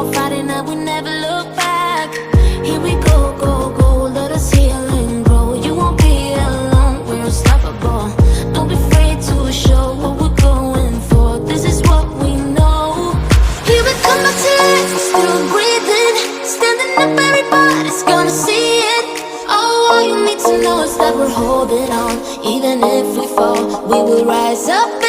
on Friday night, we never look back. Here we go, go, go, let us heal and grow. You won't be alone, we're unstoppable. Don't be afraid to show what we're going for. This is what we know. Here we come back to life, we're still breathing. Standing up, everybody's gonna see it. Oh, all you need to know is that we're holding on. Even if we fall, we will rise up.